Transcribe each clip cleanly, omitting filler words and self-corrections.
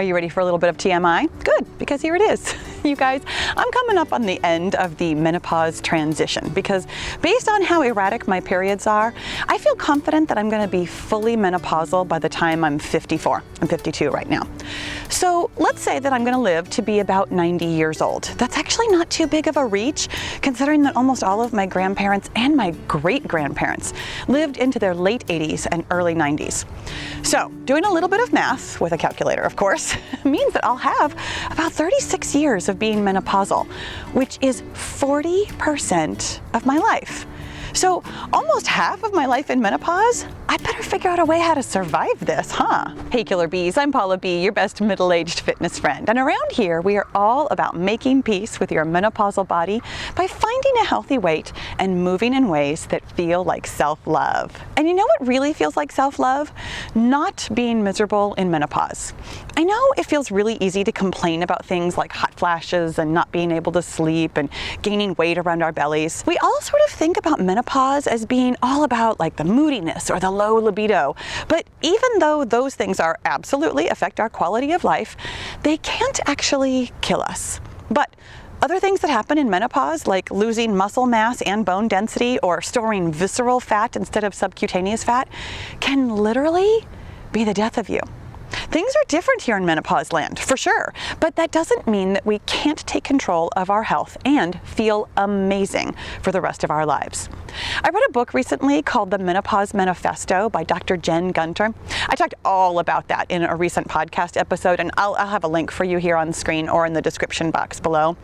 Are you ready for a little bit of TMI? Good, because here it is. You guys, I'm coming up on the end of the menopause transition because based on how erratic my periods are, I feel confident that I'm going to be fully menopausal by the time I'm 54. I'm 52 right now. So let's say that I'm going to live to be about 90 years old. That's actually not too big of a reach, considering that almost all of my grandparents and my great-grandparents lived into their late 80s and early 90s. So doing a little bit of math, with a calculator of course, means that I'll have about 36 years of being menopausal, which is 40% of my life. So almost half of my life in menopause, I better figure out a way how to survive this, huh? Hey Killer Bees, I'm Pahla B, your best middle-aged fitness friend. And around here, we are all about making peace with your menopausal body by finding a healthy weight and moving in ways that feel like self-love. And you know what really feels like self-love? Not being miserable in menopause. I know it feels really easy to complain about things like hot flashes and not being able to sleep and gaining weight around our bellies. We all sort of think about menopause as being all about like the moodiness or the low libido. But even though those things are absolutely affect our quality of life, they can't actually kill us. But other things that happen in menopause, like losing muscle mass and bone density or storing visceral fat instead of subcutaneous fat, can literally be the death of you. Things are different here in menopause land, for sure, but that doesn't mean that we can't take control of our health and feel amazing for the rest of our lives. I read a book recently called The Menopause Manifesto by Dr. Jen Gunter. I talked all about that in a recent podcast episode, and I'll have a link for you here on screen or in the description box below.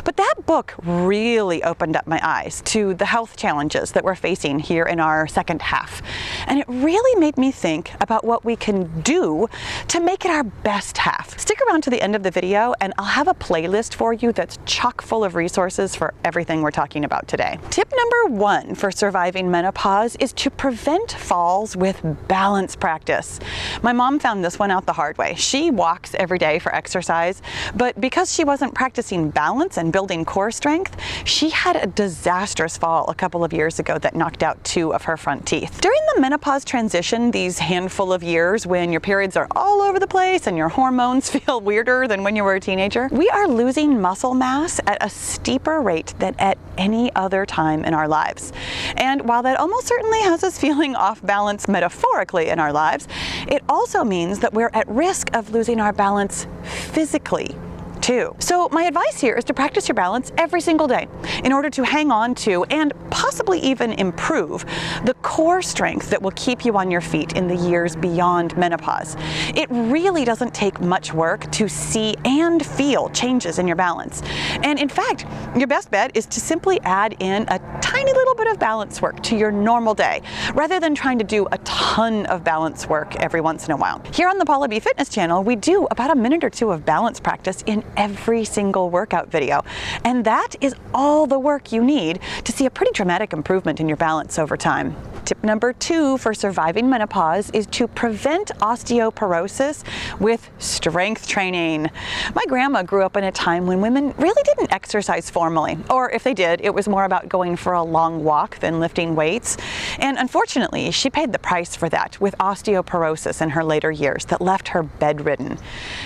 But that book really opened up my eyes to the health challenges that we're facing here in our second half. And it really made me think about what we can do to make it our best half. Stick around to the end of the video and I'll have a playlist for you that's chock full of resources for everything we're talking about today. Tip number 1 for surviving menopause is to prevent falls with balance practice. My mom found this one out the hard way. She walks every day for exercise, but because she wasn't practicing balance and building core strength, she had a disastrous fall a couple of years ago that knocked out 2 of her front teeth. During the menopause transition, these handful of years when your periods are all over the place and your hormones feel weirder than when you were a teenager, we are losing muscle mass at a steeper rate than at any other time in our lives. And while that almost certainly has us feeling off balance metaphorically in our lives, it also means that we're at risk of losing our balance physically too. So my advice here is to practice your balance every single day in order to hang on to and possibly even improve the core strength that will keep you on your feet in the years beyond menopause. It really doesn't take much work to see and feel changes in your balance. And in fact, your best bet is to simply add in a tiny little bit of balance work to your normal day, rather than trying to do a ton of balance work every once in a while. Here on the Pahla B Fitness channel, we do about a minute or 2 of balance practice in every single workout video. And that is all the work you need to see a pretty dramatic improvement in your balance over time. Tip number 2 for surviving menopause is to prevent osteoporosis with strength training. My grandma grew up in a time when women really didn't exercise formally, or if they did, it was more about going for a long walk than lifting weights. And unfortunately, she paid the price for that with osteoporosis in her later years that left her bedridden.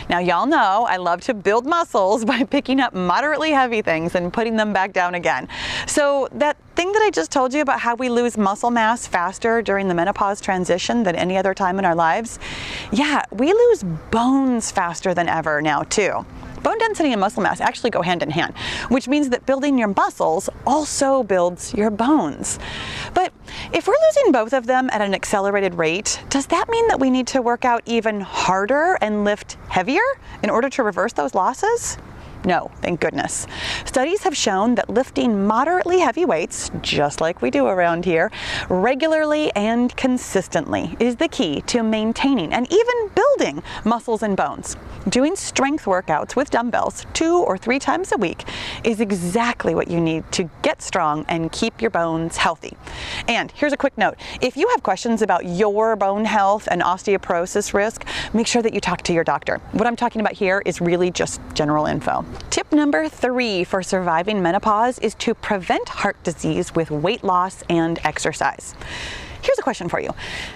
Now, y'all know I love to build muscles by picking up moderately heavy things and putting them back down again. So that thing that I just told you about how we lose muscle mass faster during the menopause transition than any other time in our lives, yeah, we lose bones faster than ever now too. Bone density and muscle mass actually go hand in hand, which means that building your muscles also builds your bones. But if we're losing both of them at an accelerated rate, does that mean that we need to work out even harder and lift heavier in order to reverse those losses? No, thank goodness. Studies have shown that lifting moderately heavy weights, just like we do around here, regularly and consistently is the key to maintaining and even building muscles and bones. Doing strength workouts with dumbbells 2 or 3 times a week is exactly what you need to get strong and keep your bones healthy. And here's a quick note. If you have questions about your bone health and osteoporosis risk, make sure that you talk to your doctor. What I'm talking about here is really just general info. Tip number 3 for surviving menopause is to prevent heart disease with weight loss and exercise. Here's a question for you.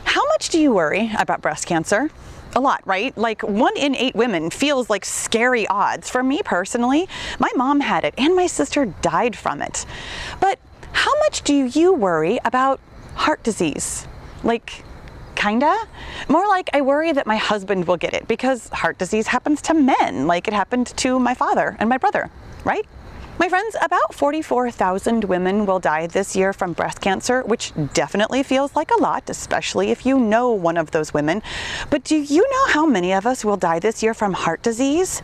How much do you worry about breast cancer? A lot, right? Like 1 in 8 women feels like scary odds. For me personally, my mom had it and my sister died from it. But how much do you worry about heart disease? Like, kinda? More like I worry that my husband will get it because heart disease happens to men, like it happened to my father and my brother, right? My friends, about 44,000 women will die this year from breast cancer, which definitely feels like a lot, especially if you know one of those women. But do you know how many of us will die this year from heart disease?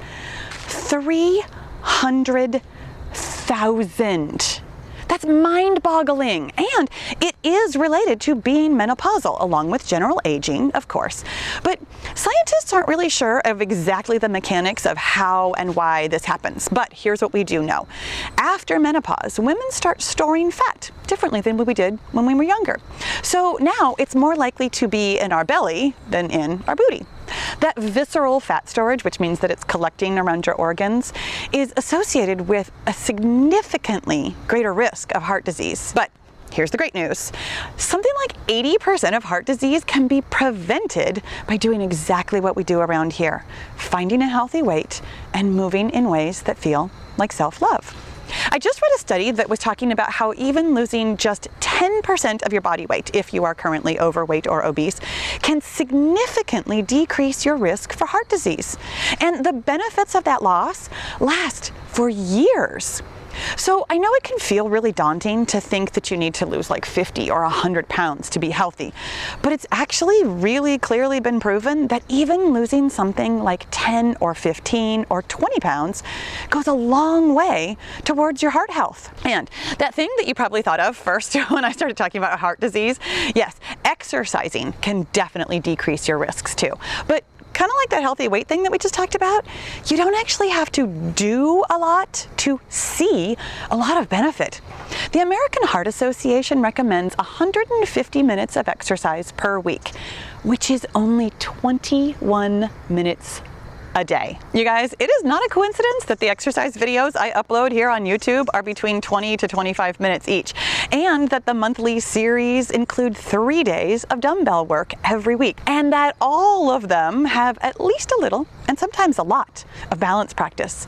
300,000. That's mind-boggling, and it is related to being menopausal, along with general aging, of course. But scientists aren't really sure of exactly the mechanics of how and why this happens. But here's what we do know. After menopause, women start storing fat differently than what we did when we were younger. So now it's more likely to be in our belly than in our booty. That visceral fat storage, which means that it's collecting around your organs, is associated with a significantly greater risk of heart disease. But here's the great news. Something like 80% of heart disease can be prevented by doing exactly what we do around here, finding a healthy weight and moving in ways that feel like self-love. I just read a study that was talking about how even losing just 10% of your body weight, if you are currently overweight or obese, can significantly decrease your risk for heart disease. And the benefits of that loss last for years. So I know it can feel really daunting to think that you need to lose like 50 or 100 pounds to be healthy, but it's actually really clearly been proven that even losing something like 10 or 15 or 20 pounds goes a long way towards your heart health. And that thing that you probably thought of first when I started talking about heart disease, yes, exercising can definitely decrease your risks too. But kind of like that healthy weight thing that we just talked about, you don't actually have to do a lot to see a lot of benefit. The American Heart Association recommends 150 minutes of exercise per week, which is only 21 minutes a day. You guys, it is not a coincidence that the exercise videos I upload here on YouTube are between 20 to 25 minutes each, and that the monthly series include 3 days of dumbbell work every week, and that all of them have at least a little, and sometimes a lot, of balance practice.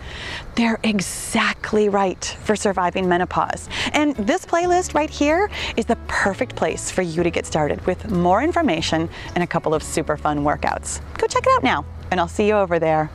They're exactly right for surviving menopause. And this playlist right here is the perfect place for you to get started with more information and a couple of super fun workouts. Go check it out now, and I'll see you over there.